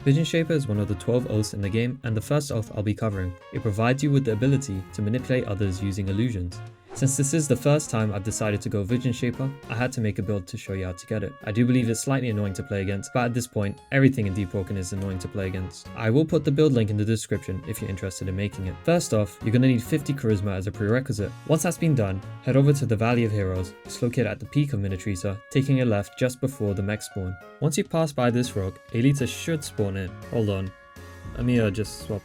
Vision Shaper is one of the 12 oaths in the game and the first oath I'll be covering. It provides you with the ability to manipulate others using illusions. Since this is the first time I've decided to go Vision Shaper, I had to make a build to show you how to get it. I do believe it's slightly annoying to play against, but at this point, everything in DEEPWOKEN is annoying to play against. I will put the build link in the description if you're interested in making it. First off, you're going to need 50 charisma as a prerequisite. Once that's been done, head over to the Valley of Heroes. It's located at the peak of Minitrisa, taking a left just before the mech spawn. Once you pass by this rock, Elita should spawn in. Hold on, let me just swap.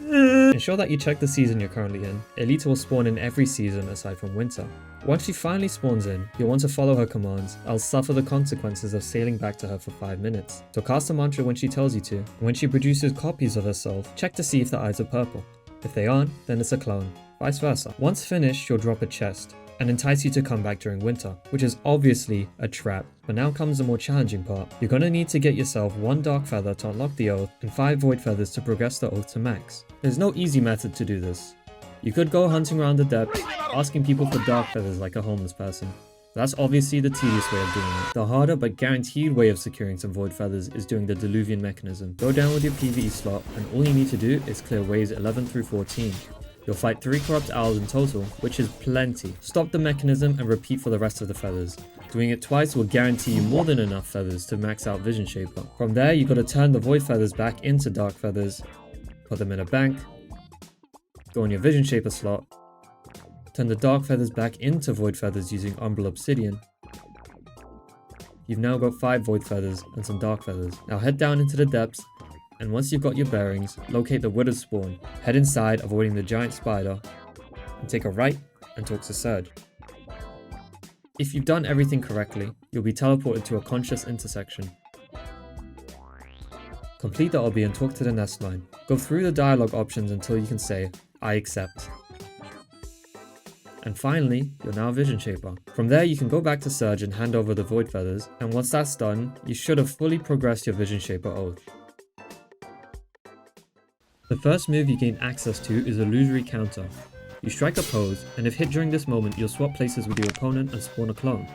Ensure that you check the season you're currently in. Elita will spawn in every season aside from winter. Once she finally spawns in, you'll want to follow her commands, else suffer the consequences of sailing back to her for 5 minutes. So cast a mantra when she tells you to, and when she produces copies of herself, check to see if the eyes are purple. If they aren't, then it's a clone. Vice versa. Once finished, she'll drop a chest and entice you to come back during winter, which is obviously a trap. But now comes the more challenging part. You're gonna need to get yourself 1 dark feather to unlock the oath and 5 void feathers to progress the oath to max. There's no easy method to do this. You could go hunting around the depths, asking people for dark feathers like a homeless person. That's obviously the tedious way of doing it. The harder but guaranteed way of securing some void feathers is doing the Diluvian mechanism. Go down with your PvE slot and all you need to do is clear waves 11 through 14. You'll fight 3 corrupt owls in total, which is plenty. Stop the mechanism and repeat for the rest of the feathers. Doing it twice will guarantee you more than enough feathers to max out Vision Shaper. From there, you gotta turn the void feathers back into dark feathers, put them in a bank, go on your Vision Shaper slot, turn the dark feathers back into void feathers using Umbral Obsidian. You've now got 5 void feathers and some dark feathers. Now head down into the depths, and once you've got your bearings, locate the Withered spawn, head inside avoiding the giant spider, and take a right and talk to Surge. If you've done everything correctly, you'll be teleported to a conscious intersection. Complete the obby and talk to the nest line. Go through the dialogue options until you can say, I accept. And finally, you're now Vision Shaper. From there you can go back to Surge and hand over the void feathers, and once that's done, you should have fully progressed your Vision Shaper oath. The first move you gain access to is Illusionary Counter. You strike a pose, and if hit during this moment you'll swap places with your opponent and spawn a clone.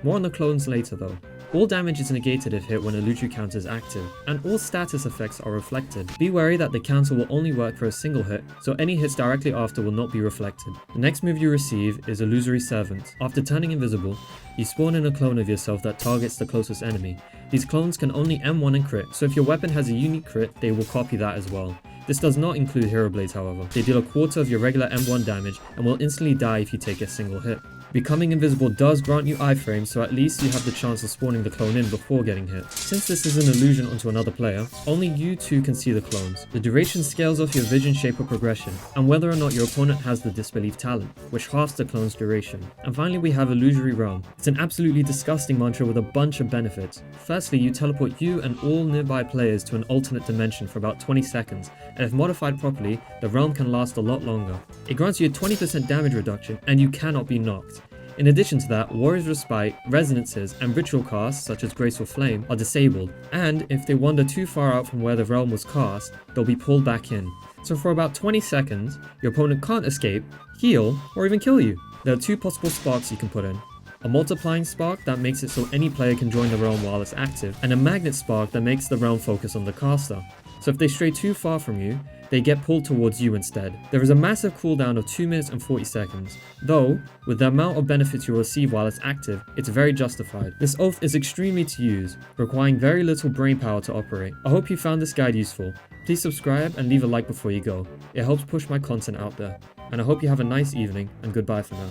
More on the clones later though. All damage is negated if hit when Illusionary Counter is active, and all status effects are reflected. Be wary that the counter will only work for a single hit, so any hits directly after will not be reflected. The next move you receive is Illusory Servant. After turning invisible, you spawn in a clone of yourself that targets the closest enemy. These clones can only M1 and crit, so if your weapon has a unique crit, they will copy that as well. This does not include Hero Blades however. They deal a quarter of your regular M1 damage and will instantly die if you take a single hit. Becoming invisible does grant you iframes, so at least you have the chance of spawning the clone in before getting hit. Since this is an illusion onto another player, only you two can see the clones. The duration scales off your Vision Shaper progression, and whether or not your opponent has the Disbelief talent, which halves the clone's duration. And finally we have Illusory Realm. It's an absolutely disgusting mantra with a bunch of benefits. Firstly, you teleport you and all nearby players to an alternate dimension for about 20 seconds, and if modified properly, the realm can last a lot longer. It grants you a 20% damage reduction, and you cannot be knocked. In addition to that, Warrior's Respite, Resonances, and Ritual casts such as Graceful Flame are disabled, and if they wander too far out from where the realm was cast, they'll be pulled back in. So for about 20 seconds, your opponent can't escape, heal, or even kill you. There are 2 possible sparks you can put in. A multiplying spark that makes it so any player can join the realm while it's active, and a magnet spark that makes the realm focus on the caster. So if they stray too far from you, they get pulled towards you instead. There is a massive cooldown of 2 minutes and 40 seconds. Though, with the amount of benefits you'll receive while it's active, it's very justified. This oath is extremely to use, requiring very little brain power to operate. I hope you found this guide useful. Please subscribe and leave a like before you go. It helps push my content out there. And I hope you have a nice evening, and goodbye for now.